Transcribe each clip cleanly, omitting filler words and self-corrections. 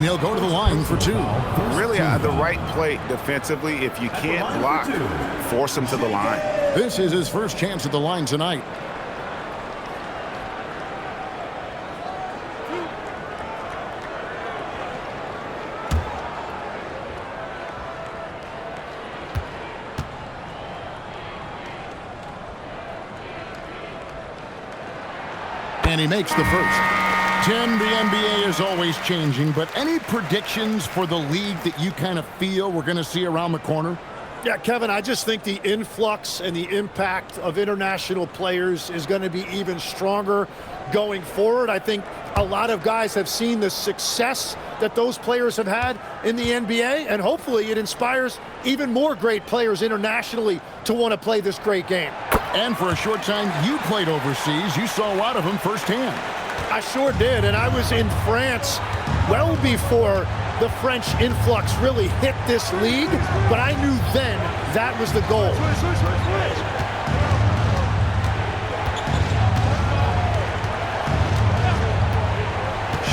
He'll go to the line for two. Really the right play defensively. If you can't block, force him to the line. This is his first chance at the line tonight. And he makes the first. Tim, the NBA is always changing, but any predictions for the league that you kind of feel we're going to see around the corner? Yeah, Kevin, I just think the influx and the impact of international players is going to be even stronger going forward. I think a lot of guys have seen the success that those players have had in the NBA, and hopefully it inspires even more great players internationally to want to play this great game. And for a short time, you played overseas. You saw a lot of them firsthand. I sure did, and I was in France well before the French influx really hit this league, but I knew then that was the goal.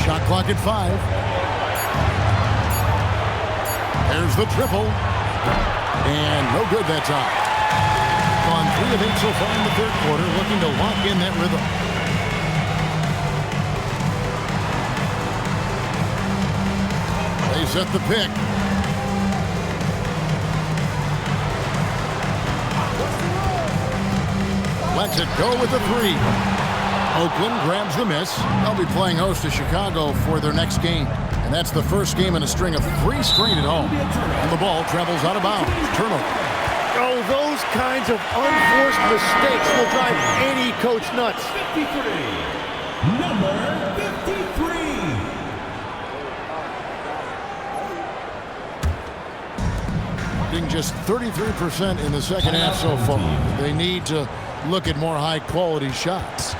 Shot clock at 5. There's the triple. And no good that time. On 3 of 8 so far in the third quarter, looking to lock in that rhythm. They set the pick. Lets it go with the 3. Oakland grabs the miss. They'll be playing host to Chicago for their next game. And that's the first game in a string of 3 straight at home. And the ball travels out of bounds. Turnover. Oh, those kinds of unforced mistakes will drive any coach nuts. 53. Number 53. Being just 33% in the second half so far. They need to look at more high-quality shots.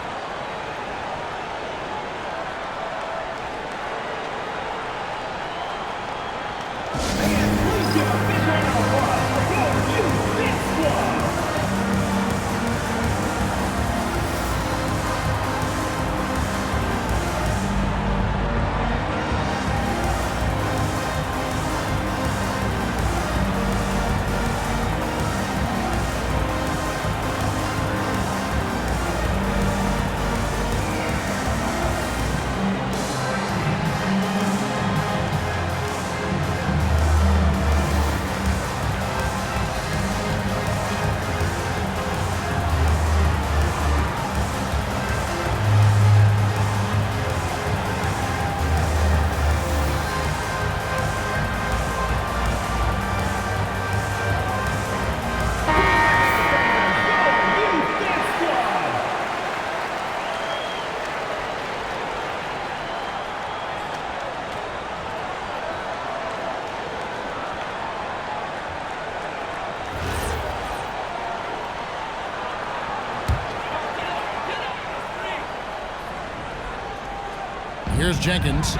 Here's Jenkins.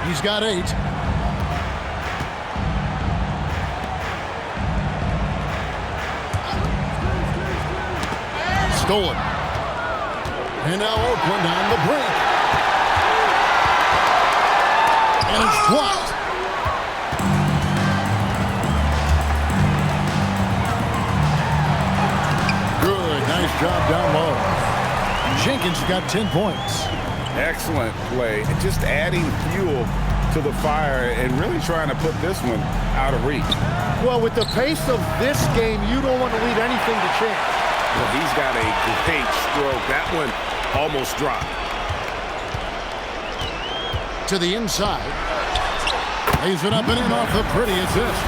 He's got 8. Stolen. And now Oakland on the break. And it's blocked. Good. Nice job down low. Jenkins got 10 points. Excellent play. Just adding fuel to the fire and really trying to put this one out of reach. Well, with the pace of this game, you don't want to leave anything to chance. Well, he's got a great stroke. That one almost dropped. To the inside. Lays it up and in off the pretty assist.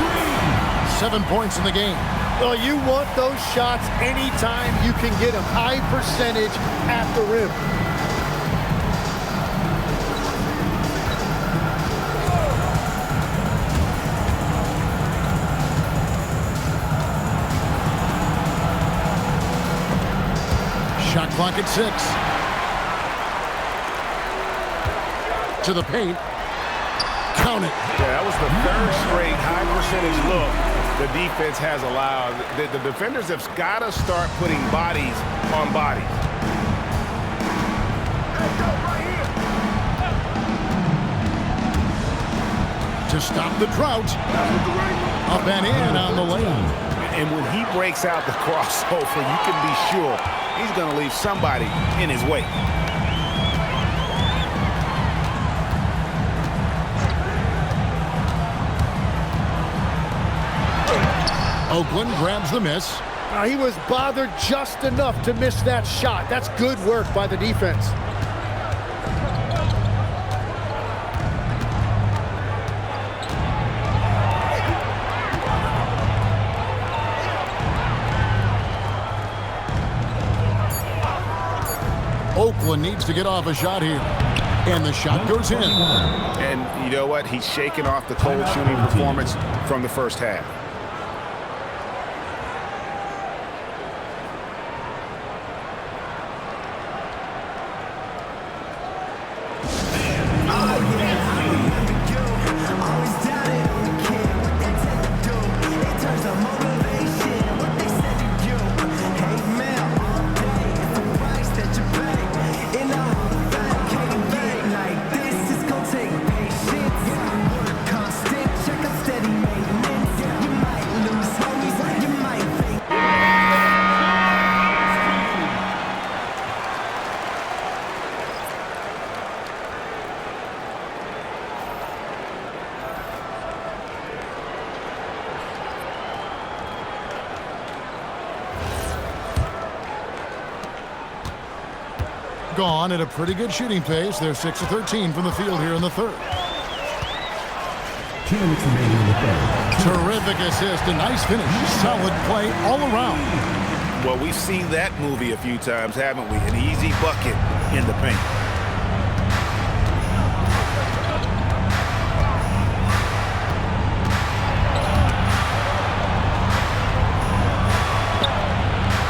7 points in the game. Well, you want those shots anytime you can get them. High percentage at the rim. Shot clock at 6. To the paint. Count it. Yeah, that was the 3rd straight high percentage look the defense has allowed. The defenders have got to start putting bodies on bodies. to stop the drought. Up and in on the layup. And when he breaks out the crossover, you can be sure he's going to leave somebody in his way. Oakland grabs the miss. He was bothered just enough to miss that shot. That's good work by the defense. Oakland needs to get off a shot here. And the shot goes in. And you know what? He's shaking off the cold shooting performance from the first half. Gone at a pretty good shooting pace. They're 6 of 13 from the field here in the third. 2 minutes remaining in the third. Terrific assist, a nice finish. Solid play all around. Well, we've seen that movie a few times, haven't we? An easy bucket in the paint.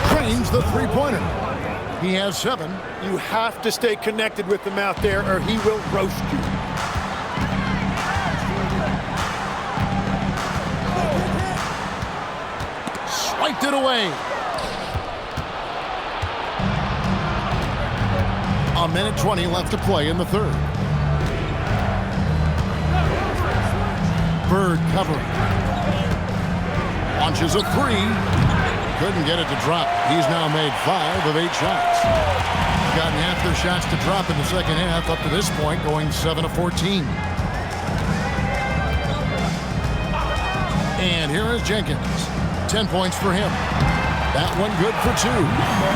Cranes the three-pointer. He has 7. You have to stay connected with him out there or he will roast you. Swiped it away. A minute 20 left to play in the third. Bird covering. Launches a 3. Couldn't get it to drop. He's now made 5 of 8 shots. Gotten half their shots to drop in the second half. Up to this point, going 7 of 14. And here is Jenkins. 10 points for him. That one good for 2.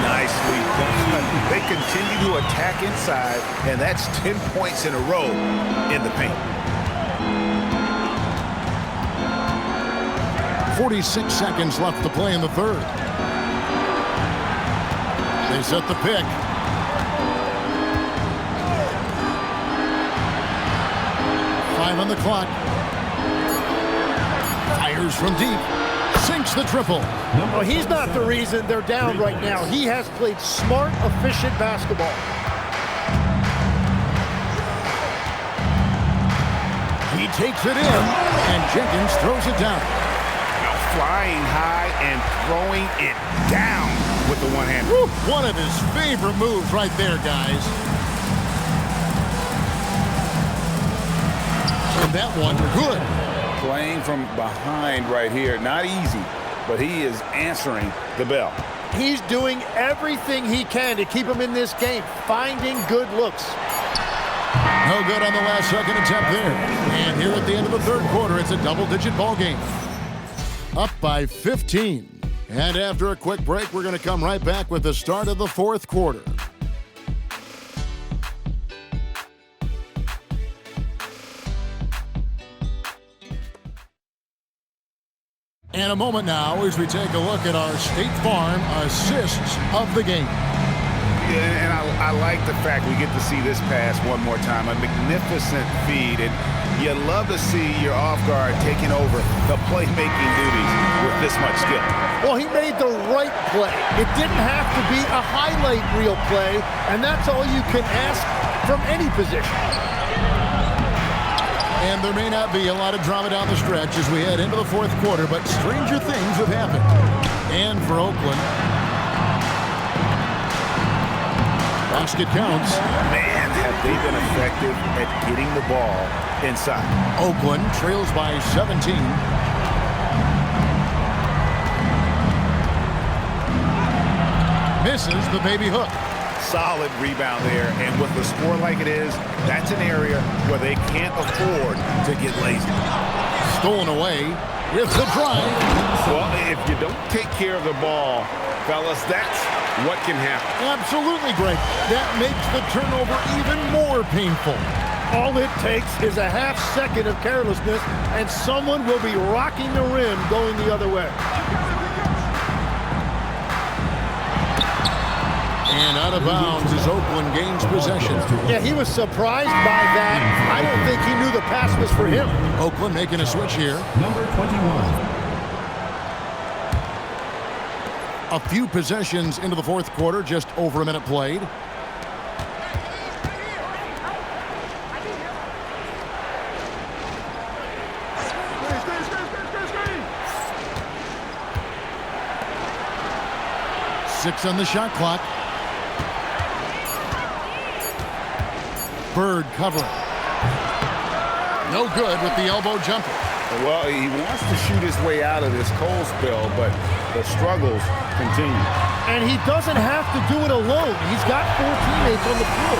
Nicely done. They continue to attack inside, and that's 10 points in a row in the paint. 46 seconds left to play in the third. They set the pick. Five on the clock. Fires from deep. Sinks the triple. Well, he's not the reason they're down right now. He has played smart, efficient basketball. He takes it in, and Jenkins throws it down. Flying high and throwing it down with the one hand. Woo, one of his favorite moves right there, guys. And that one, good. Playing from behind right here. Not easy, but he is answering the bell. He's doing everything he can to keep him in this game, finding good looks. No good on the last second attempt there. And here at the end of the third quarter, it's a double-digit ball game. Up by 15. And after a quick break, we're going to come right back with the start of the fourth quarter. And a moment now as we take a look at our State Farm assists of the game. Yeah, and I like the fact we get to see this pass one more time. A magnificent feed, and you love to see your off guard taking over the playmaking duties with this much skill. Well, he made the right play. It didn't have to be a highlight reel play, and that's all you can ask from any position. And there may not be a lot of drama down the stretch as we head into the fourth quarter, but stranger things have happened. And for Oakland, Basket counts. Man, have they been effective at getting the ball inside. Oakland trails by 17. Misses the baby hook. Solid rebound there, and with a score like it is, that's an area where they can't afford to get lazy. Stolen away with the drive. Well, if you don't take care of the ball, fellas, that's what can happen. Absolutely great. That makes the turnover even more painful. All it takes is a half second of carelessness, and someone will be rocking the rim going the other way. And out of bounds as Oakland gains possession. Yeah, he was surprised by that. I don't think he knew the pass was for him. Oakland making a switch here. Number 21. A few possessions into the fourth quarter, just over a minute played. Six on the shot clock. Bird covering. No good with the elbow jumper. Well, he wants to shoot his way out of this cold spell, but the struggles continue. And he doesn't have to do it alone. He's got 4 teammates on the floor.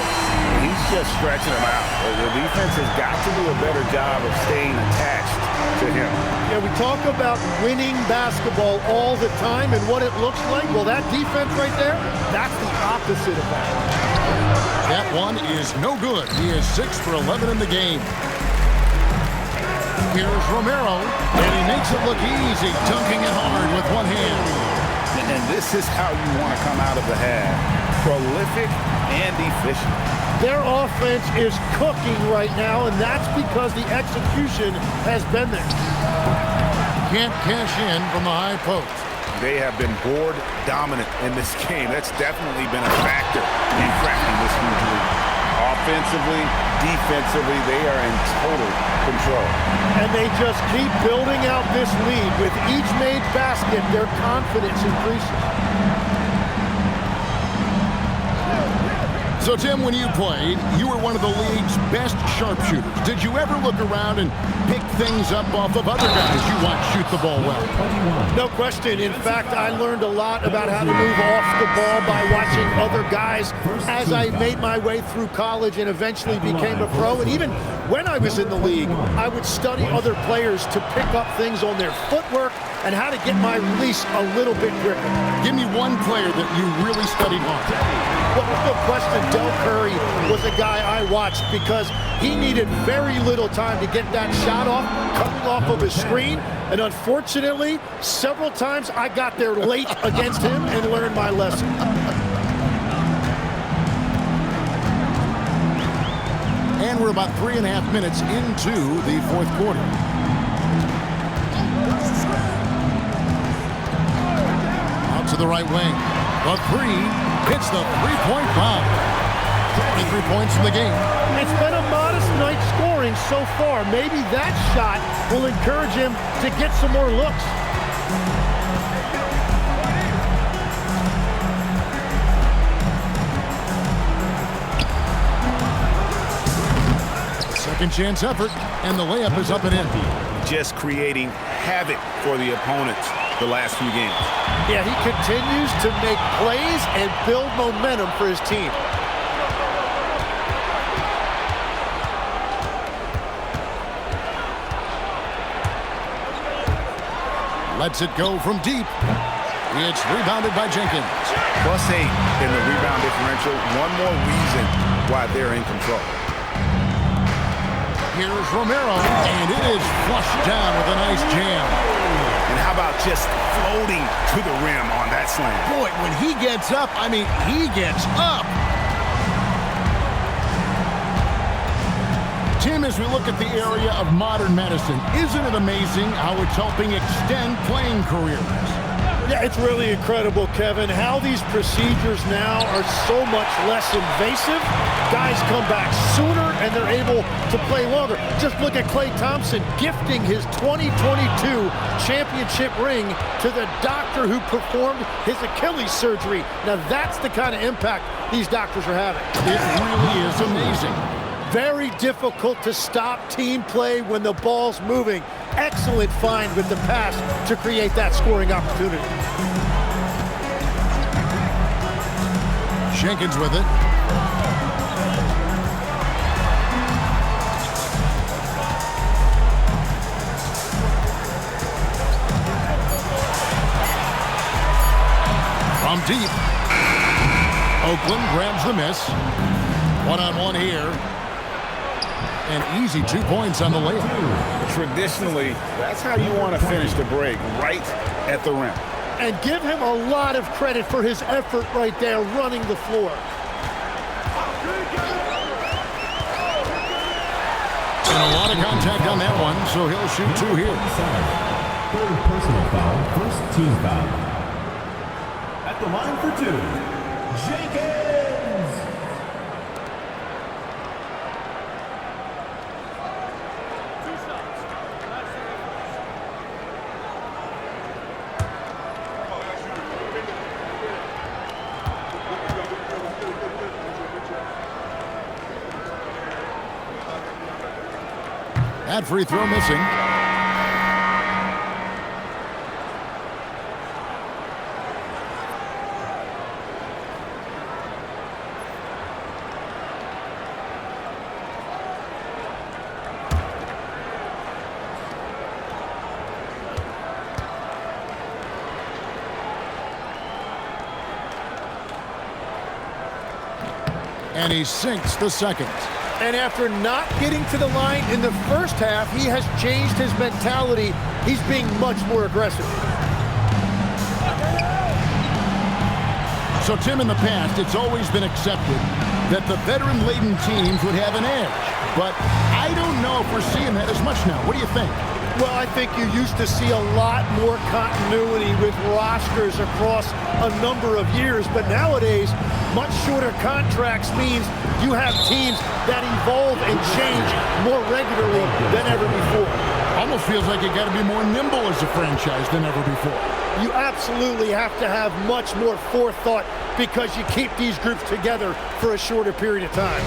He's just stretching them out. The defense has got to do a better job of staying attached to him. Yeah, we talk about winning basketball all the time and what it looks like. Well, that defense right there, that's the opposite of that. That one is no good. He is 6 for 11 in the game. Here's Romero, and he makes it look easy, dunking it hard with one hand. And this is how you want to come out of the half. Prolific and efficient. Their offense is cooking right now, and that's because the execution has been there. Can't cash in from the high post. They have been board dominant in this game. That's definitely been a factor in cracking this huge lead. Offensively, defensively, they are in total control. And they just keep building out this lead. With each made basket, their confidence increases. So, Tim, when you played, you were one of the league's best sharpshooters. Did you ever look around and pick things up off of other guys you watch shoot the ball well? No question. In fact, I learned a lot about how to move off the ball by watching other guys as I made my way through college and eventually became a pro. And even when I was in the league, I would study other players to pick up things on their footwork and how to get my release a little bit quicker. Give me one player that you really studied on. Well, no question, Del Curry was a guy I watched because he needed very little time to get that shot off, coming off of his screen. And unfortunately, several times I got there late against him and learned my lesson. And we're about 3.5 minutes into the fourth quarter. Out to the right wing. The three hits the three-point bomb. 23 points in the game. It's been a modest night scoring so far. Maybe that shot will encourage him to get some more looks. Second chance effort, and the layup is up and in. Just creating havoc for the opponents the last few games. Yeah, he continues to make plays and build momentum for his team. Lets it go from deep. It's rebounded by Jenkins. +8 in the rebound differential. One more reason why they're in control. Here's Romero, and it is flushed down with a nice jam. And how about just floating to the rim on that slam? Boy, when he gets up, I mean, he gets up. Tim, as we look at the area of modern medicine, isn't it amazing how it's helping extend playing careers? Yeah, it's really incredible, Kevin, how these procedures now are so much less invasive. Guys come back sooner and they're able to play longer. Just look at Klay Thompson gifting his 2022 championship ring to the doctor who performed his Achilles surgery. Now that's the kind of impact these doctors are having. It really is amazing. Very difficult to stop team play when the ball's moving. Excellent find with the pass to create that scoring opportunity. Jenkins with it. From deep. Oakland grabs the miss. One-on-one here. And easy 2 points on the layup. Traditionally, that's how you want to finish the break, right at the rim. And give him a lot of credit for his effort right there running the floor. And a lot of contact on that one, so he'll shoot 2 here. Third personal foul, first team foul. At the line for 2, Jenkins. That free throw missing. And he sinks the second. And after not getting to the line in the first half, he has changed his mentality. He's being much more aggressive. So, Tim, in the past, it's always been accepted that the veteran-laden teams would have an edge. But I don't know if we're seeing that as much now. What do you think? Well, I think you used to see a lot more continuity with rosters across a number of years. But nowadays, much shorter contracts means you have teams that evolve and change more regularly than ever before. Almost feels like you got to be more nimble as a franchise than ever before. You absolutely have to have much more forethought because you keep these groups together for a shorter period of time.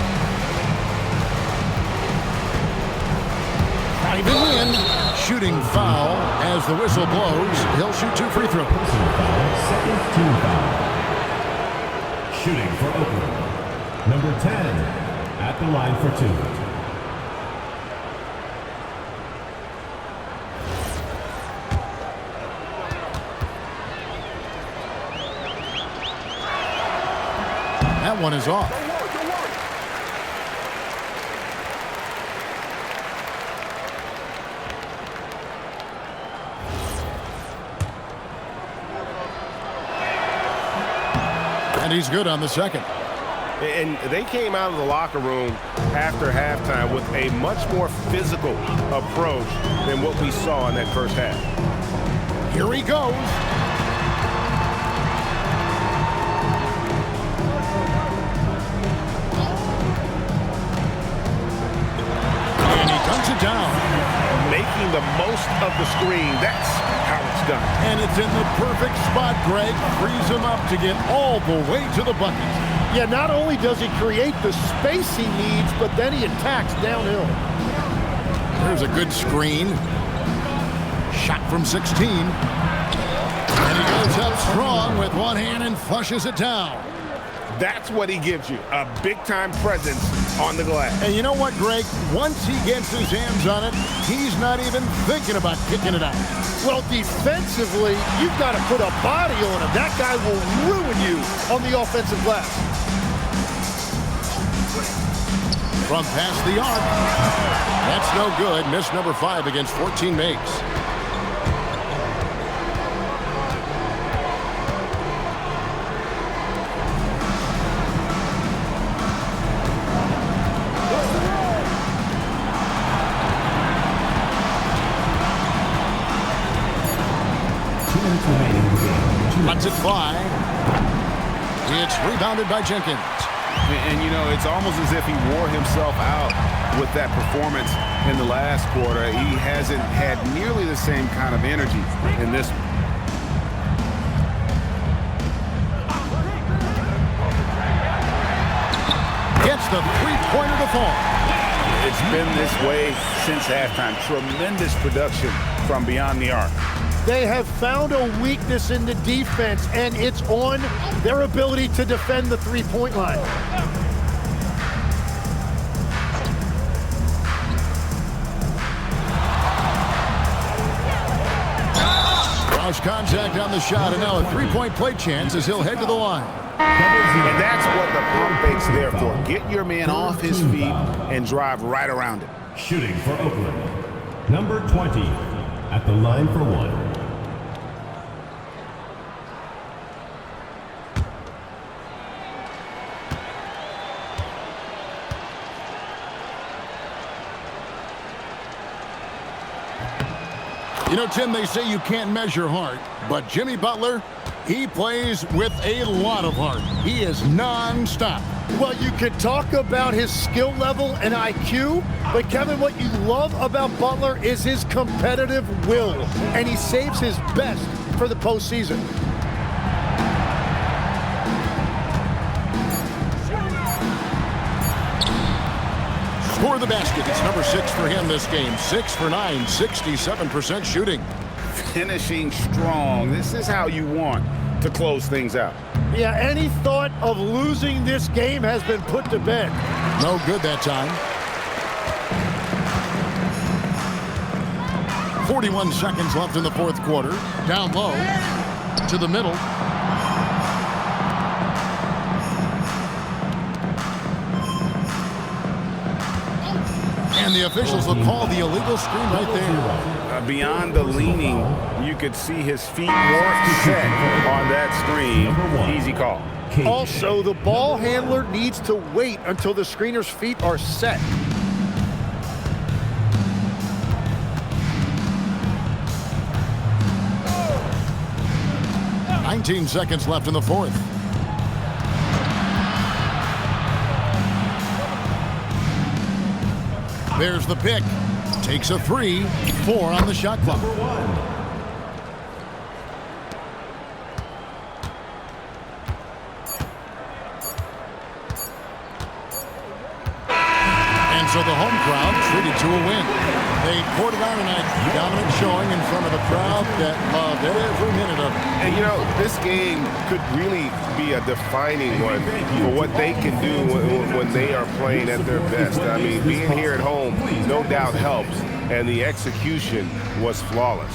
Driving in, shooting foul as the whistle blows. He'll shoot 2 free throws. Personal foul, second team foul. Shooting for Oakland. Number 10, at the line for 2. That one is off. And he's good on the second. And they came out of the locker room after halftime with a much more physical approach than what we saw in that first half. Here he goes. And he dunks it down. Making the most of the screen. That's how it's done. And it's in the perfect spot, Greg. Frees him up to get all the way to the bucket. Yeah, not only does he create the space he needs, but then he attacks downhill. There's a good screen. Shot from 16. And he goes up strong with one hand and flushes it down. That's what he gives you, a big-time presence on the glass. And you know what, Greg? Once he gets his hands on it, he's not even thinking about kicking it out. Well, defensively, you've got to put a body on him. That guy will ruin you on the offensive glass. From past the arc. That's no good. Miss number 5 against 14 makes. Lets it fly. It's rebounded by Jenkins. And, you know, it's almost as if he wore himself out with that performance in the last quarter. He hasn't had nearly the same kind of energy in this one. the three-pointer to fall. It's been this way since halftime. Tremendous production from beyond the arc. They have found a weakness in the defense, and it's on their ability to defend the three-point line. Cross contact on the shot, and now a three-point play chance as he'll head to the line. And that's what the pump fake's there for. Get your man off his feet and drive right around it. Shooting for Oakland, number 20 at the line for one. You know, Tim, they say you can't measure heart, but Jimmy Butler, he plays with a lot of heart. He is non-stop. Well, you could talk about his skill level and IQ, but Kevin, what you love about Butler is his competitive will, and he saves his best for the postseason. For the basket, it's number 6 for him this game. 6 for 9, 67% shooting. Finishing strong. This is how you want to close things out. Yeah, any thought of losing this game has been put to bed. No good that time. 41 seconds left in the fourth quarter. Down low to the middle. And the officials will call the illegal screen right there. Beyond the leaning, you could see his feet weren't set on that screen. Easy call. Also, the ball handler needs to wait until the screener's feet are set. $19 seconds left in the fourth. There's the pick. Takes a 3. 4 on the shot clock. And so the home crowd treated to a win. They poured it on tonight. Dominant showing in front of a crowd that loved every minute of it. And, you know, this game could really be a defining one for what they can do when they are playing at their best. I mean, being here at home no doubt helps, and the execution was flawless.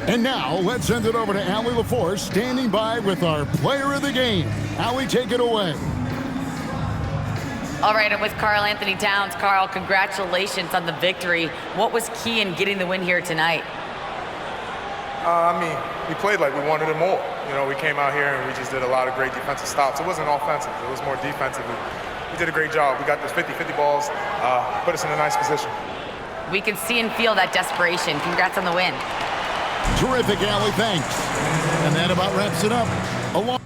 And now, let's send it over to Allie LaForce, standing by with our player of the game. Allie, take it away. All right, I'm with Karl Anthony Towns. Karl, congratulations on the victory. What was key in getting the win here tonight? I mean, we played like we wanted it more. You know, we came out here and we just did a lot of great defensive stops. It wasn't offensive. It was more defensive. We did a great job. We got those 50-50 balls, put us in a nice position. We can see and feel that desperation. Congrats on the win. Terrific, Allie. Thanks. And that about wraps it up. Along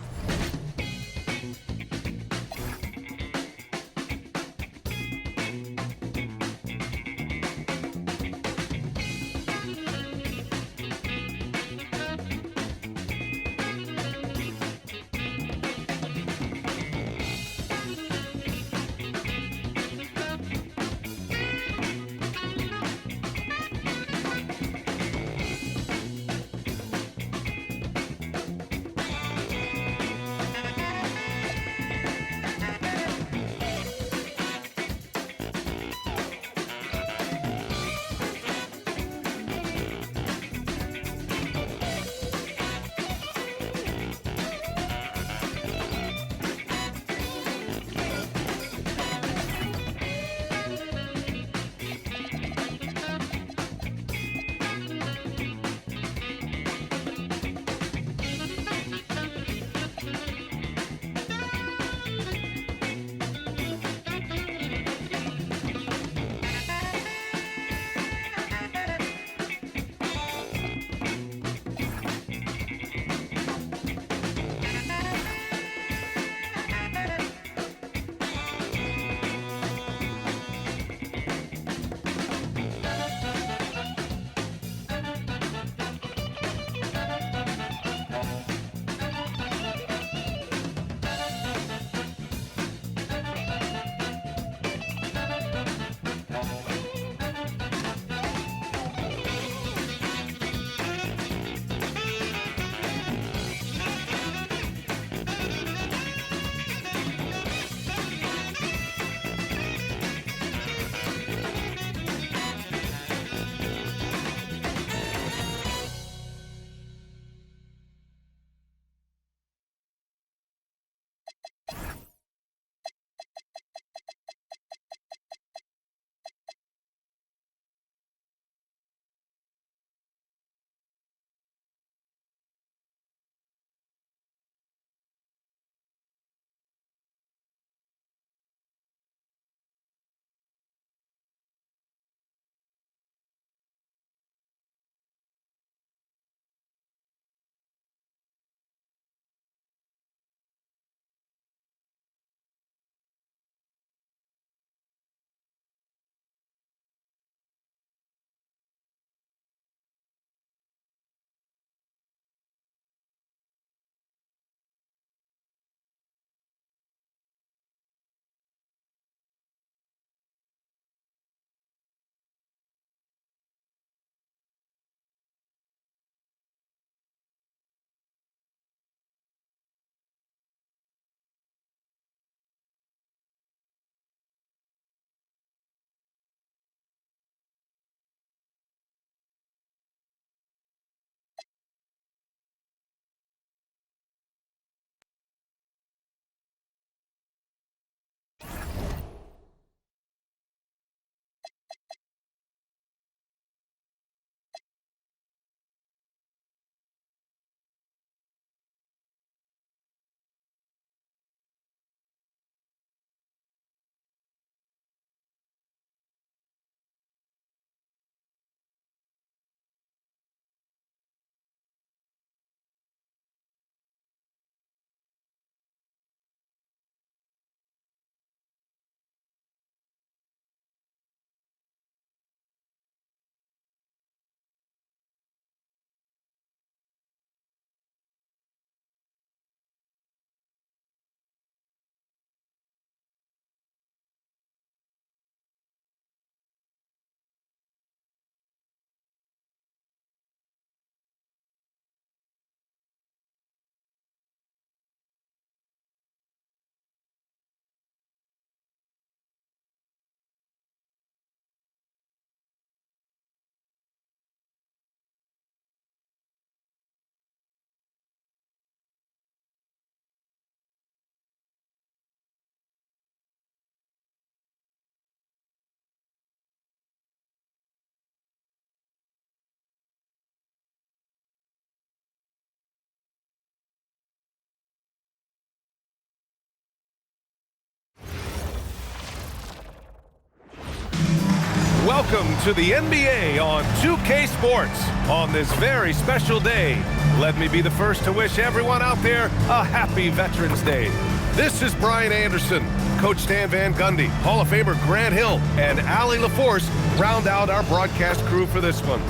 welcome to the NBA on 2K Sports. On this very special day, let me be the first to wish everyone out there a happy Veterans Day. This is Brian Anderson. Coach Stan Van Gundy, Hall of Famer Grant Hill, and Allie LaForce round out our broadcast crew for this one.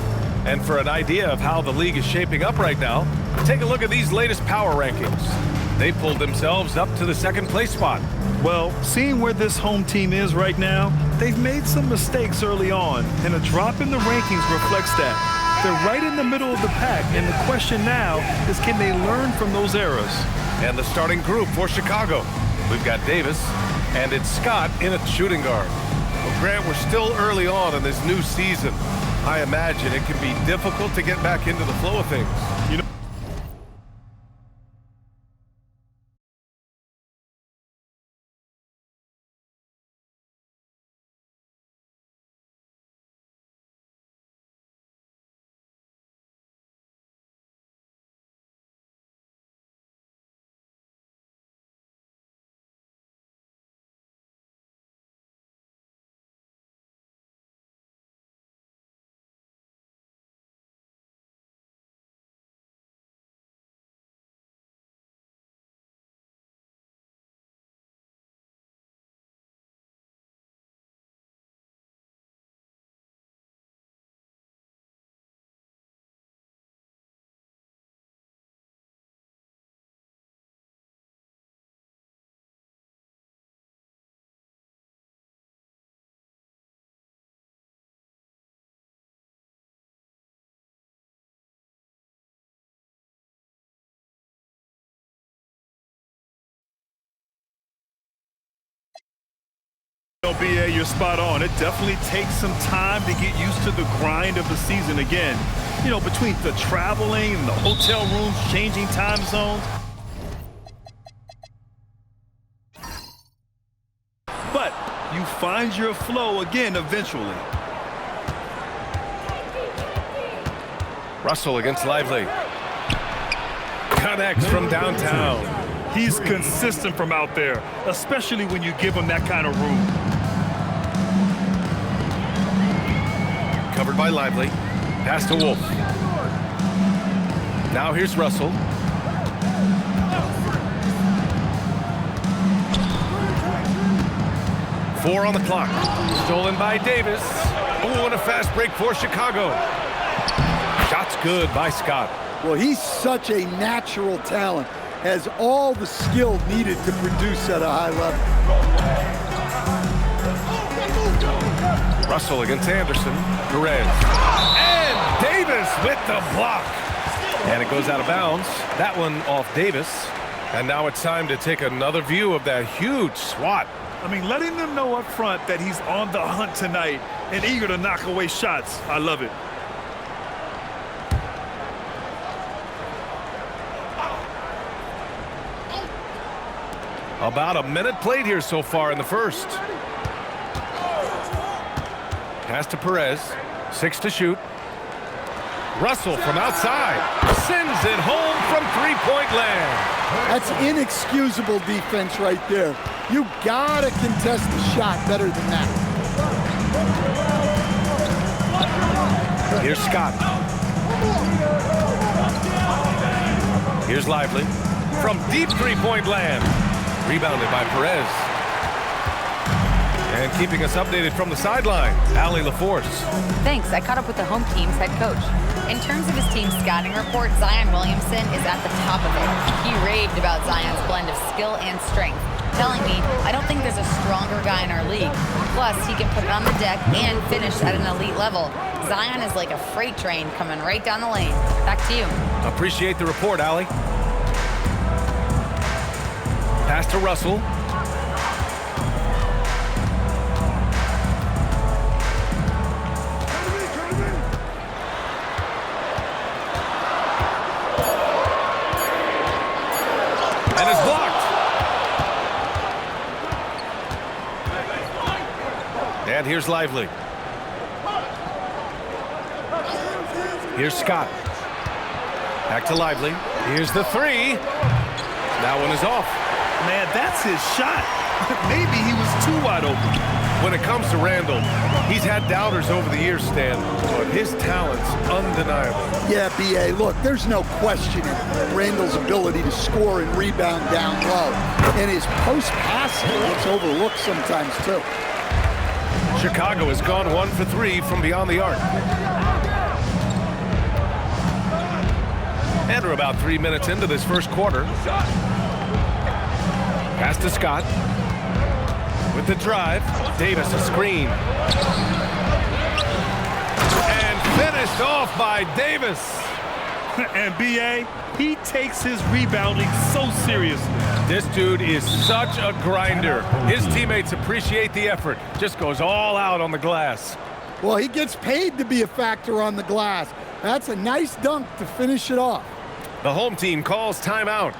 And for an idea of how the league is shaping up right now, take a look at these latest power rankings. They pulled themselves up to the second place spot. Well, seeing where this home team is right now, they've made some mistakes early on, and a drop in the rankings reflects that. They're right in the middle of the pack, and the question now is, can they learn from those errors? And the starting group for Chicago. We've got Davis, and it's Scott in at shooting guard. Well, Grant, we're still early on in this new season. I imagine it can be difficult to get back into the flow of things. You know, BA, you're spot on. It definitely takes some time to get used to the grind of the season again. You know, between the traveling and the hotel rooms, changing time zones. But you find your flow again eventually. Russell against Lively. Connects from downtown. He's consistent from out there, especially when you give him that kind of room. Covered by Lively. Pass to Wolf. Now here's Russell. Four on the clock. Stolen by Davis. Oh, and a fast break for Chicago. Shot's good by Scott. Well, he's such a natural talent. Has all the skill needed to produce at a high level. Russell against Anderson. Perez. And Davis with the block. And it goes out of bounds. That one off Davis. And now it's time to take another view of that huge swat. I mean, letting them know up front that he's on the hunt tonight and eager to knock away shots. I love it. About a minute played here so far in the first. Pass to Perez. 6 to shoot. Russell from outside. Sends it home from three-point land. That's inexcusable defense right there. You gotta contest the shot better than that. Here's Scott. Here's Lively. From deep three-point land. Rebounded by Perez. And keeping us updated from the sideline, Allie LaForce. Thanks. I caught up with the home team's head coach. In terms of his team's scouting report, Zion Williamson is at the top of it. He raved about Zion's blend of skill and strength, telling me, I don't think there's a stronger guy in our league. Plus, he can put it on the deck and finish at an elite level. Zion is like a freight train coming right down the lane. Back to you. Appreciate the report, Allie. Pass to Russell. And it's blocked. And here's Lively. Here's Scott. Back to Lively. Here's the three. That one is off. Man, that's his shot. Maybe he was too wide open. When it comes to Randall, he's had doubters over the years, Stan, but his talent's undeniable. Yeah, B.A., look, there's no questioning Randall's ability to score and rebound down low. And his post-passing gets overlooked sometimes, too. Chicago has gone 1 for 3 from beyond the arc. And we're about 3 minutes into this first quarter. Pass to Scott. With the drive, Davis a screen. And finished off by Davis. And B.A., he takes his rebounding so seriously. This dude is such a grinder. His teammates appreciate the effort. Just goes all out on the glass. Well, he gets paid to be a factor on the glass. That's a nice dunk to finish it off. The home team calls timeout.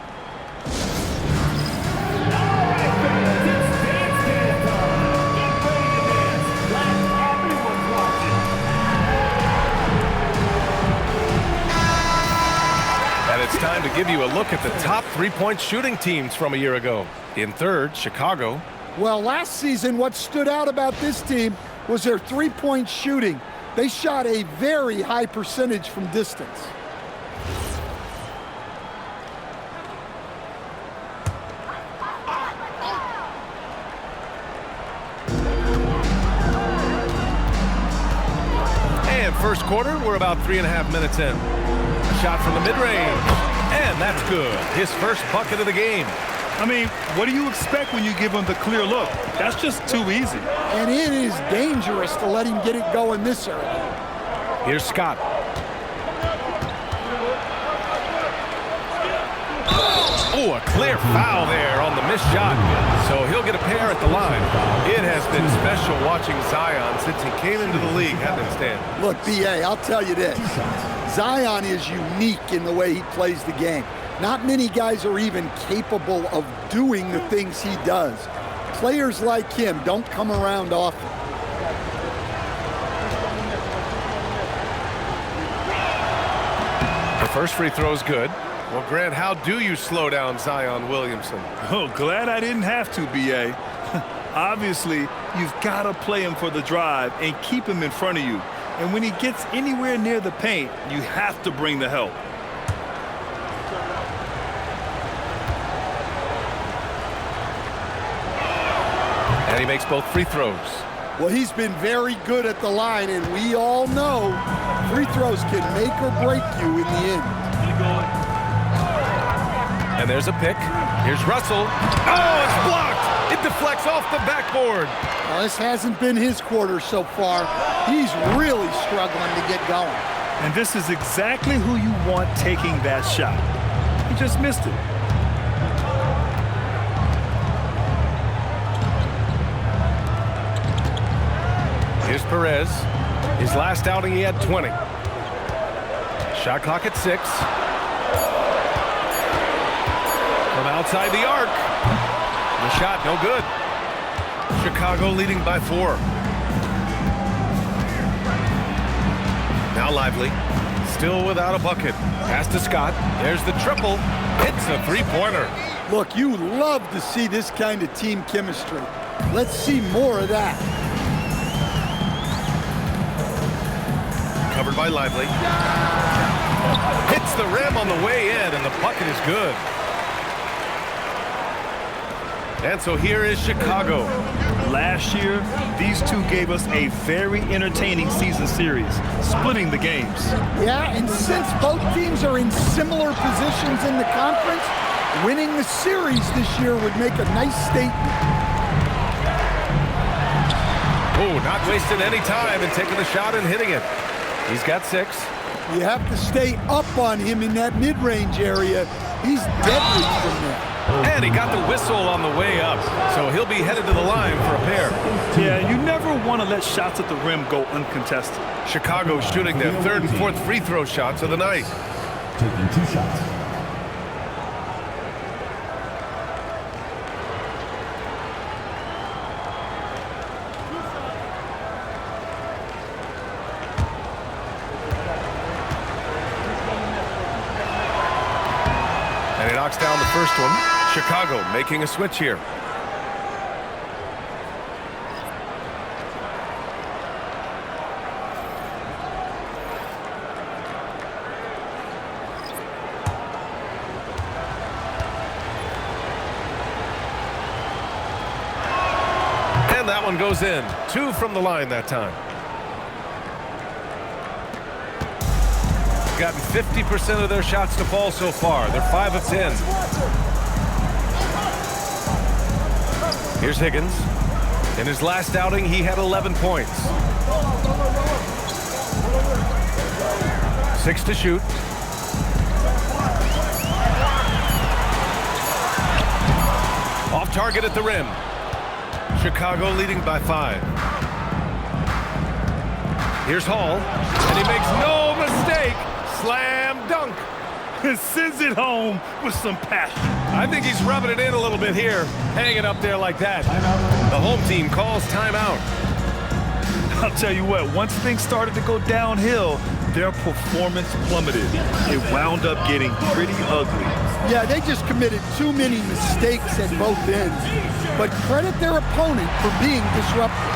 It's time to give you a look at the top three-point shooting teams from a year ago. In third, Chicago. Well, last season, what stood out about this team was their three-point shooting. They shot a very high percentage from distance. And first quarter, we're about 3.5 minutes in. Shot from the mid-range, and that's good. His first bucket of the game. I mean, what do you expect when you give him the clear look? That's just too easy. And it is dangerous to let him get it going this early. Here's Scott. Oh, a clear foul there on the missed shot. So he'll get a pair at the line. It has been special watching Zion since he came into the league, hasn't it, Stan? Look, B.A., I'll tell you this. Zion is unique in the way he plays the game. Not many guys are even capable of doing the things he does. Players like him don't come around often. The first free throw is good. Well, Grant, how do you slow down Zion Williamson? Oh, glad I didn't have to, B.A. Obviously, you've got to play him for the drive and keep him in front of you. And when he gets anywhere near the paint, you have to bring the help. And he makes both free throws. Well, he's been very good at the line, and we all know free throws can make or break you in the end. And there's a pick. Here's Russell. Oh, it's blocked. It deflects off the backboard. Well, this hasn't been his quarter so far. He's really struggling to get going. And this is exactly who you want taking that shot. He just missed it. Here's Perez. His last outing, he had 20. Shot clock at 6. From outside the arc. The shot, no good. Chicago leading by 4. Now Lively. Still without a bucket. Pass to Scott. There's the triple. Hits a three-pointer. Look, you love to see this kind of team chemistry. Let's see more of that. Covered by Lively. Hits the rim on the way in, and the bucket is good. And so here is Chicago. Last year, these two gave us a very entertaining season series, splitting the games. Yeah, and since both teams are in similar positions in the conference, winning the series this year would make a nice statement. Oh, not wasting any time and taking the shot and hitting it. He's got 6. You have to stay up on him in that mid-range area. He's deadly from there. And he got the whistle on the way up, so he'll be headed to the line for a pair. Yeah, you never want to let shots at the rim go uncontested. Chicago shooting their 3rd and 4th free throw shots of the night. Taking 2 shots. And he knocks down the first one. Chicago making a switch here. And that one goes in. 2 from the line that time. Gotten 50% of their shots to fall so far. They're 5 of 10. Here's Higgins. In his last outing, he had 11 points. 6 to shoot. Off target at the rim. Chicago leading by 5. Here's Hall, and he makes no mistake. Slam dunk. Sends it home with some passion. I think he's rubbing it in a little bit here, hanging up there like that. The home team calls timeout. I'll tell you what, once things started to go downhill, their performance plummeted. It wound up getting pretty ugly. Yeah, they just committed too many mistakes at both ends. But credit their opponent for being disruptive.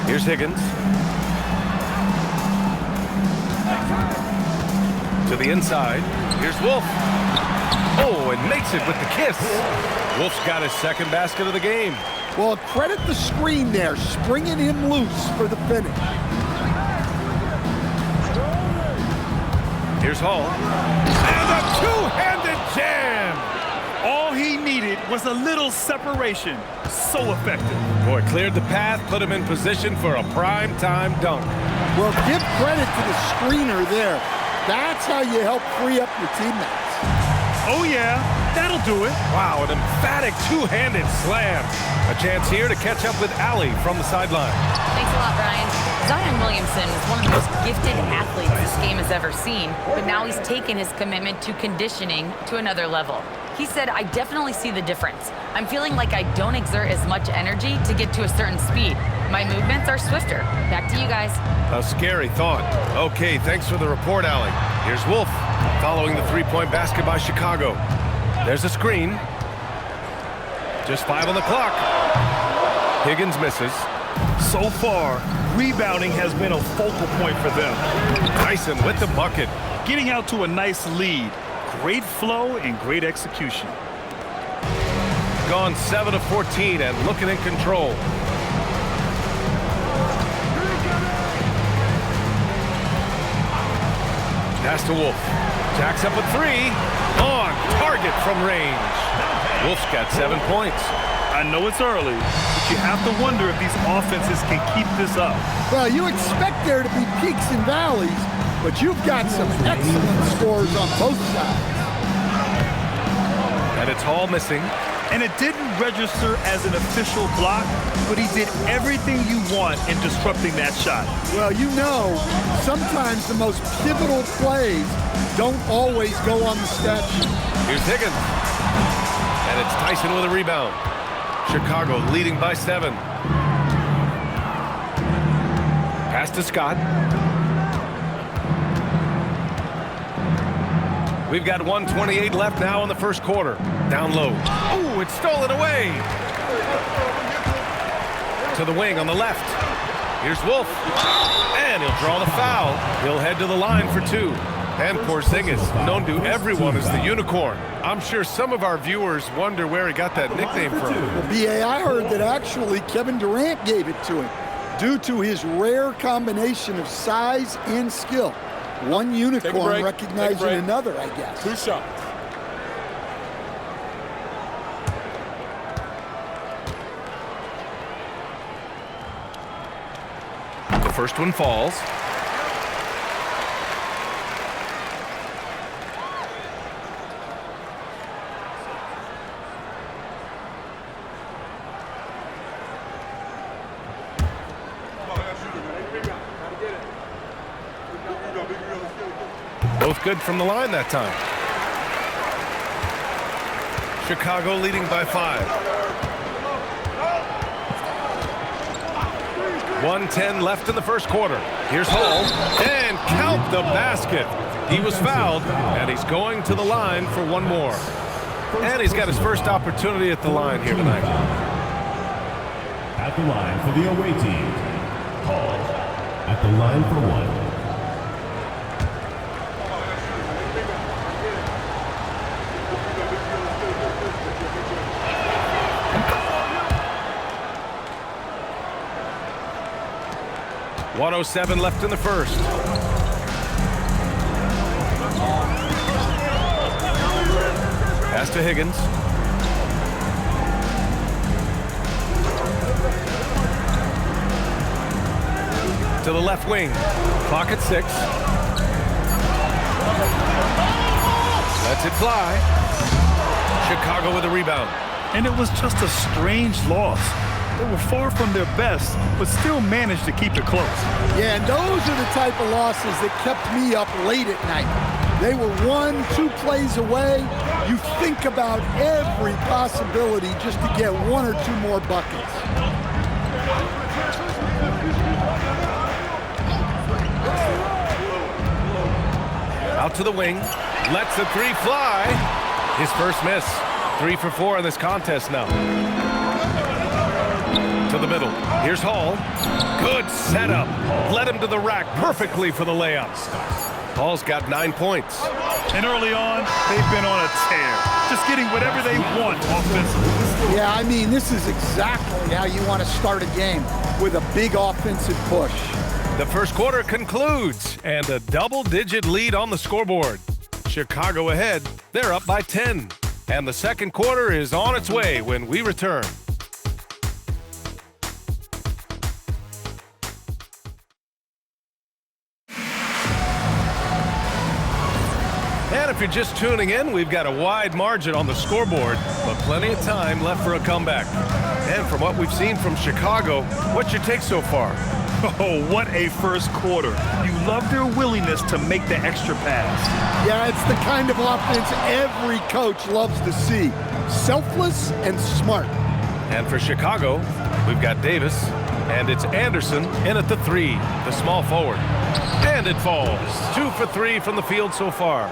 Here's Higgins. To the inside. Here's Wolf. Oh, and makes it with the kiss. Wolf's got his second basket of the game. Well, credit the screen there, springing him loose for the finish. Here's Hall. And a two-handed jam. All he needed was a little separation. So effective. Boy, cleared the path, put him in position for a prime-time dunk. Well, give credit to the screener there. That's how you help free up your teammates. Oh, yeah, that'll do it. Wow, an emphatic two-handed slam. A chance here to catch up with Allie from the sideline. Thanks a lot, Brian. Zion Williamson is one of the most gifted athletes this game has ever seen, but now he's taken his commitment to conditioning to another level. He said, I definitely see the difference. I'm feeling like I don't exert as much energy to get to a certain speed. My movements are swifter. Back to you guys. A scary thought. Okay, thanks for the report, Allie. Here's Wolf, following the three-point basket by Chicago. There's a screen. Just 5 on the clock. Higgins misses. So far, rebounding has been a focal point for them. Tyson with the bucket. Getting out to a nice lead. Great flow and great execution. Gone 7 of 14 and looking in control. Pass to Wolf. Jacks up a 3. On target from range. Wolf's got 7 points. I know it's early, but you have to wonder if these offenses can keep this up. Well, you expect there to be peaks and valleys, but you've got some excellent scores on both sides. And it's Hall missing. And it didn't register as an official block, but he did everything you want in disrupting that shot. Well, you know, sometimes the most pivotal plays don't always go on the stat sheet. Here's Higgins. And it's Tyson with a rebound. Chicago leading by 7. Pass to Scott. We've got 1:28 left now in the first quarter. Down low. Ooh, it's stolen away. To the wing on the left. Here's Wolf. And he'll draw the foul. He'll head to the line for 2. And Porzingis, known to everyone as the unicorn. I'm sure some of our viewers wonder where he got that nickname from. Well, B.A., I heard that actually Kevin Durant gave it to him due to his rare combination of size and skill. One unicorn recognizing another, I guess. 2 shots. The first one falls. Both good from the line that time. Chicago leading by 5. 1:10 left in the first quarter. Here's Hall, and count the basket. He was fouled, and he's going to the line for one more. And he's got his first opportunity at the line here tonight. At the line for the away team, Hall. At the line for one. .107 left in the first. Pass to Higgins. To the left wing. Clock at 6. Lets it fly. Chicago with a rebound. And it was just a strange loss. They were far from their best, but still managed to keep it close. Yeah, and those are the type of losses that kept me up late at night. They were 1-2 plays away. You think about every possibility just to get 1 or 2 more buckets. Out to the wing. Lets the 3 fly. His first miss. 3 for 4 in this contest now. To the middle. Here's Hall. Good setup. Led him to the rack perfectly for the layup. Hall's got 9 points. And early on, they've been on a tear. Just getting whatever they want offensively. Yeah, I mean, this is exactly how you want to start a game, with a big offensive push. The first quarter concludes, and a double-digit lead on the scoreboard. Chicago ahead. They're up by 10. And the second quarter is on its way when we return. And if you're just tuning in, we've got a wide margin on the scoreboard, but plenty of time left for a comeback. And from what we've seen from Chicago, what's your take so far? Oh, what a first quarter. You love their willingness to make the extra pass. Yeah, it's the kind of offense every coach loves to see. Selfless and smart. And for Chicago, we've got Davis, and it's Anderson in at the 3, the small forward. And it falls. 2 for 3 from the field so far.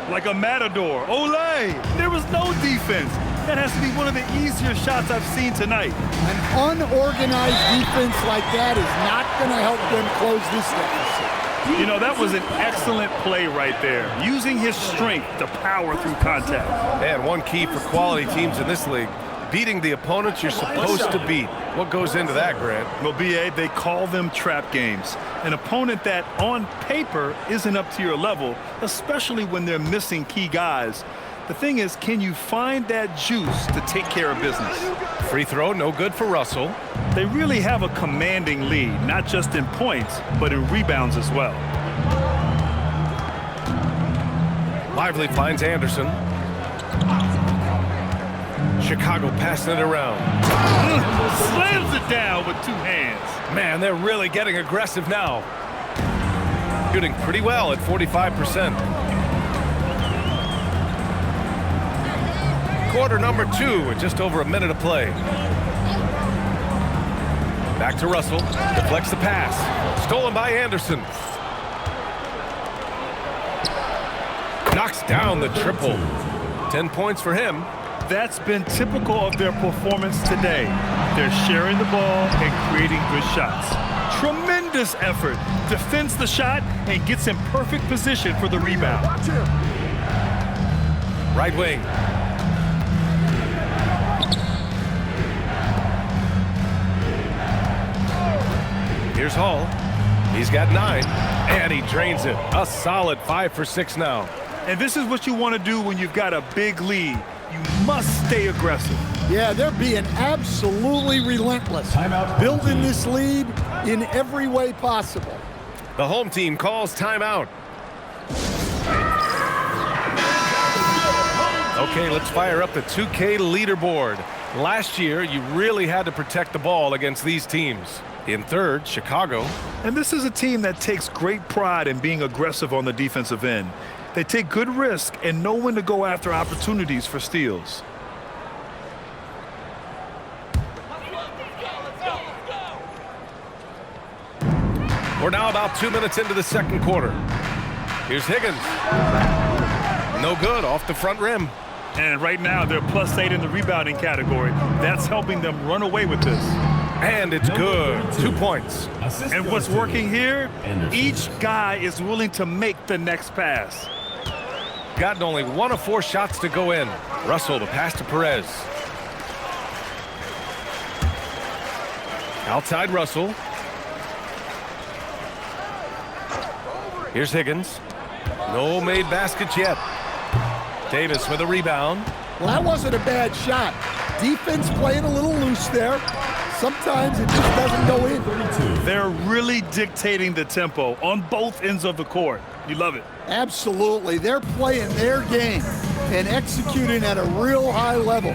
Like a matador. Olay! There was no defense. That has to be one of the easier shots I've seen tonight. An unorganized defense like that is not going to help them close this deficit. You know, that was an excellent play right there, using his strength to power through contact. And one key for quality teams in this league, beating the opponents you're supposed to beat. What goes into that, Grant? Well, B.A., they call them trap games. An opponent that, on paper, isn't up to your level, especially when they're missing key guys. The thing is, can you find that juice to take care of business? Free throw, no good for Russell. They really have a commanding lead, not just in points, but in rebounds as well. Lively finds Anderson. Chicago passing it around. Slams it down with 2 hands. Man, they're really getting aggressive now. Shooting pretty well at 45%. Quarter number 2 with just over a minute of play. Back to Russell. Deflects the pass. Stolen by Anderson. Knocks down the triple. 10 points for him. That's been typical of their performance today. They're sharing the ball and creating good shots. Tremendous effort. Defends the shot and gets in perfect position for the rebound. Right wing. Here's Hall. He's got 9, and he drains it. A solid 5 for 6 now. And this is what you want to do when you've got a big lead. You must stay aggressive. Yeah, they're being absolutely relentless. Timeout. Building this lead in every way possible. The home team calls timeout. Okay, let's fire up the 2K leaderboard. Last year, you really had to protect the ball against these teams. In third, Chicago. And this is a team that takes great pride in being aggressive on the defensive end. They take good risk and know when to go after opportunities for steals. We're now about 2 minutes into the second quarter. Here's Higgins. No good, off the front rim. And right now, they're +8 in the rebounding category. That's helping them run away with this. And it's good. 2 points. And what's working here, each guy is willing to make the next pass. Gotten only 1 of 4 shots to go in. Russell, the pass to Perez. Outside Russell. Here's Higgins. No made baskets yet. Davis with a rebound. Well, that wasn't a bad shot. Defense playing a little loose there. Sometimes it just doesn't go in. They're really dictating the tempo on both ends of the court. You love it. Absolutely. They're playing their game and executing at a real high level.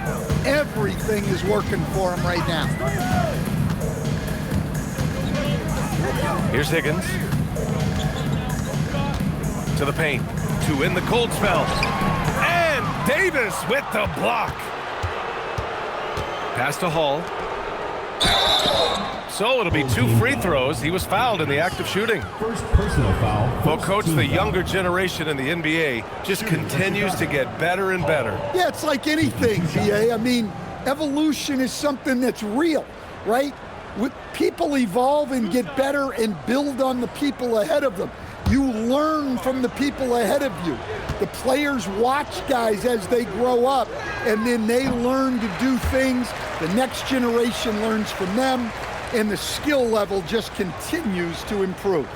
Everything is working for them right now. Here's Higgins. To the paint. To win the cold spell. And Davis with the block. Pass to Hall. So it'll be 2 free throws. He was fouled in the act of shooting. First personal foul. Well, Coach, the younger generation in the NBA just continues to get better and better. Yeah, it's like anything, BA. I mean, evolution is something that's real, right? People evolve and get better and build on the people ahead of them. You learn from the people ahead of you. The players watch guys as they grow up, and then they learn to do things. The next generation learns from them, and the skill level just continues to improve.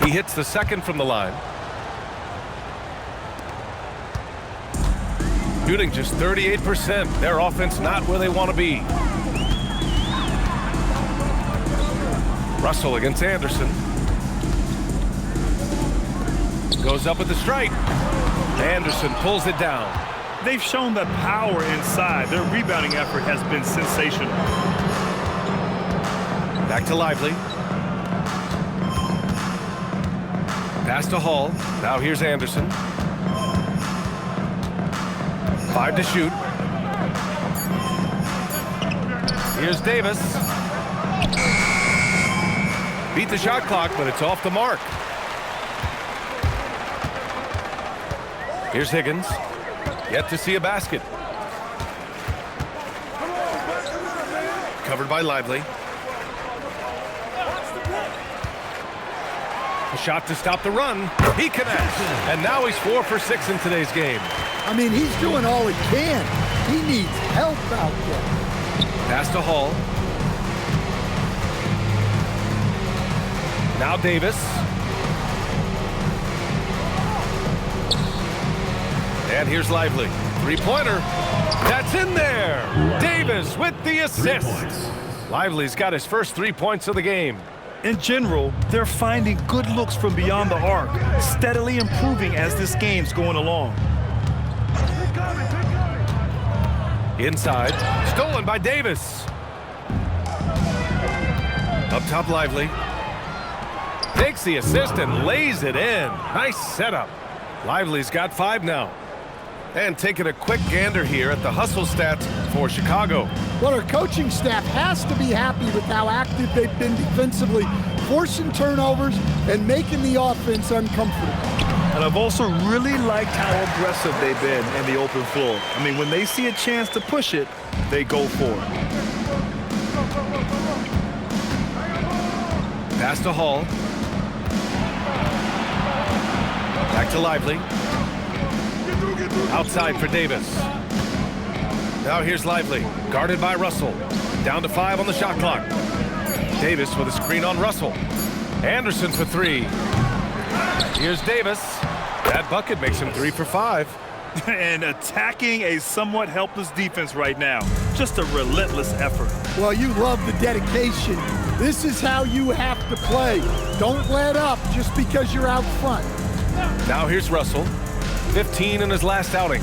He hits the second from the line. Shooting just 38%. Their offense not where they want to be. Russell against Anderson. Goes up with the strike. Anderson pulls it down. They've shown the power inside. Their rebounding effort has been sensational. Back to Lively. Pass to Hall. Now here's Anderson. 5 to shoot. Here's Davis. Beat the shot clock, but it's off the mark. Here's Higgins. Yet to see a basket. Covered by Lively. A shot to stop the run. He connects. And now he's 4 for 6 in today's game. I mean, he's doing all he can. He needs help out there. Pass to Hall. Now Davis. And here's Lively. 3-pointer. That's in there. Davis with the assist. Lively's got his first 3 points of the game. In general, they're finding good looks from beyond the arc, steadily improving as this game's going along. Inside, stolen by Davis. Up top, Lively. Takes the assist and lays it in. Nice setup. Lively's got 5 now. And taking a quick gander here at the hustle stats for Chicago. Well, our coaching staff has to be happy with how active they've been defensively, forcing turnovers and making the offense uncomfortable. And I've also really liked how aggressive they've been in the open floor. I mean, when they see a chance to push it, they go for it. Pass to Hall. Back to Lively. Outside for Davis. Now here's Lively, guarded by Russell. Down to 5 on the shot clock. Davis with a screen on Russell. Anderson for 3. Here's Davis. That bucket makes him 3 for 5. And attacking a somewhat helpless defense right now. Just a relentless effort. Well, you love the dedication This is how you have to play. Don't let up just because you're out front. Now here's Russell. 15 in his last outing.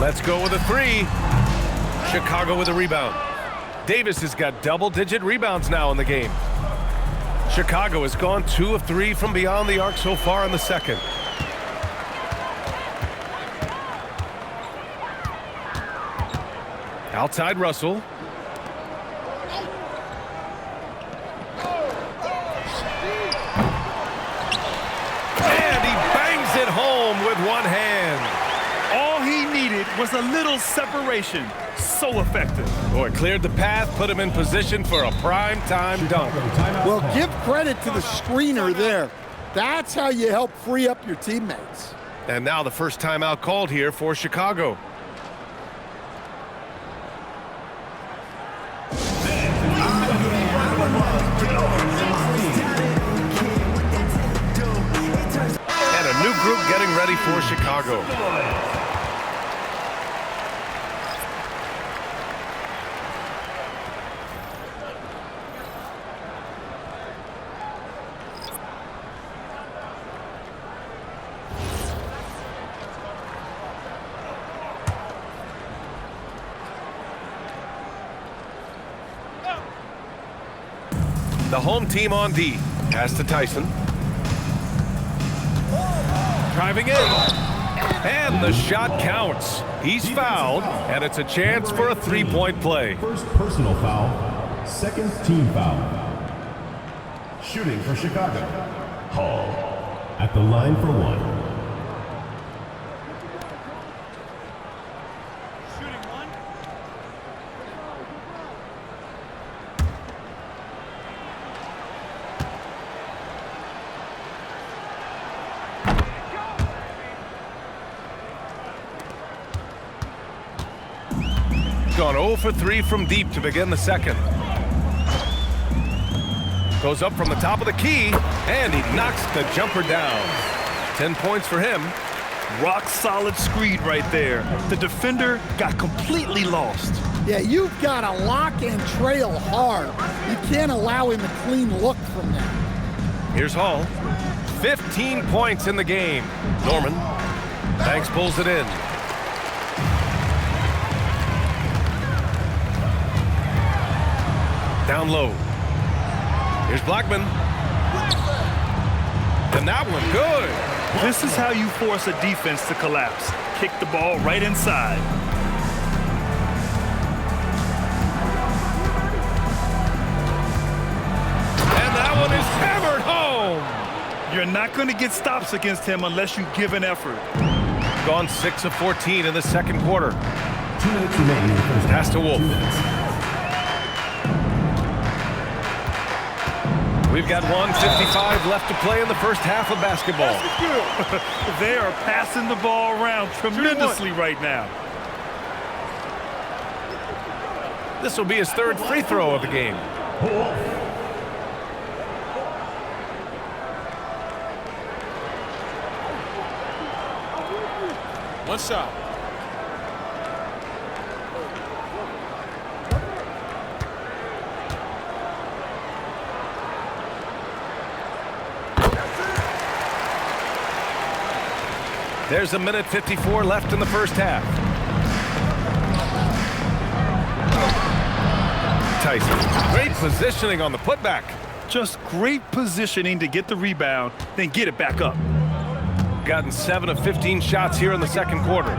Let's go with a 3. Chicago with a rebound. Davis has got double-digit rebounds now in the game. Chicago has gone 2 of 3 from beyond the arc so far in the second. Outside Russell. And he bangs it home with one hand. All he needed was a little separation. So effective. Boy, cleared the path, put him in position for a prime-time dunk. Well, give credit to the screener there. That's how you help free up your teammates. And now the first timeout called here for Chicago. And a new group getting ready for Chicago. The home team on D. Pass to Tyson. Driving in. And the shot counts. He's fouled, and it's a chance for a three-point play. First personal foul, second team foul. Shooting for Chicago, Hall at the line for 1. Gone 0 for 3 from deep to begin the second. Goes up from the top of the key, and he knocks the jumper down. 10 points for him. Rock solid screen right there. The defender got completely lost. Yeah, you've got to lock and trail hard. You can't allow him a clean look from that. Here's Hall. 15 points in the game. Norman. Banks pulls it in. Down low. Here's Blackman. And that one good. This is how you force a defense to collapse. Kick the ball right inside. And that one is hammered home. You're not going to get stops against him unless you give an effort. Gone 6 of 14 in the second quarter. 2 minutes remaining in the first Pass to Wolf. We've got 1:55 left to play in the first half of basketball. They are passing the ball around tremendously right now. This will be his third free throw of the game. One shot. There's 1:54 left in the first half. Tyson, great positioning on the putback. Just great positioning to get the rebound, then get it back up. Gotten 7 of 15 shots here in the second quarter.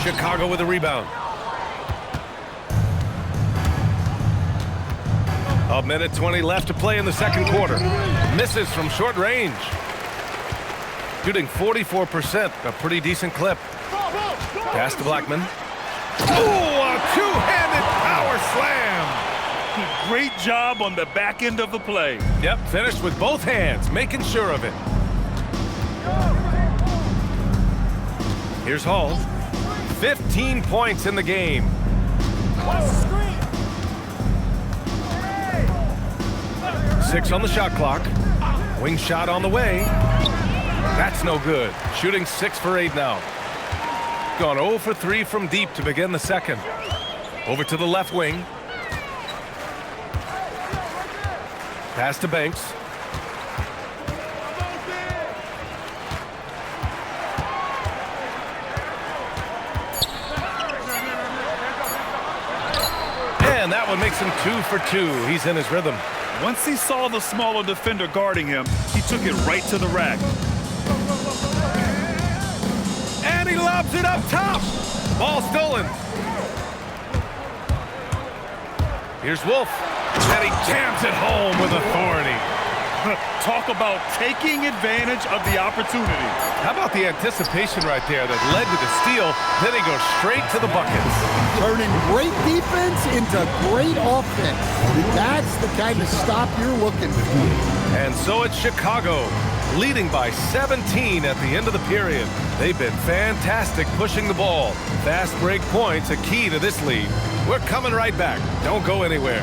Chicago with a rebound. 1:20 left to play in the second quarter. Misses from short range. Shooting 44%, a pretty decent clip. Pass to Blackman. Oh, a two-handed power slam. Great job on the back end of the play. Yep, finished with both hands, making sure of it. Here's Hall. 15 points in the game. 6 on the shot clock. Wing shot on the way. That's no good. Shooting 6 for 8 now. Gone 0 for 3 from deep to begin the second. Over to the left wing. Pass to Banks. And that one makes him 2 for 2. He's in his rhythm. Once he saw the smaller defender guarding him, he took it right to the rack. And he lobs it up top. Ball stolen. Here's Wolf. And he jams it home with authority. Talk about taking advantage of the opportunity. How about the anticipation right there that led to the steal? Then he goes straight to the buckets. Turning great defense into great offense. That's the kind of stop you're looking for. And so it's Chicago, leading by 17 at the end of the period. They've been fantastic pushing the ball. Fast break points, a key to this lead. We're coming right back. Don't go anywhere.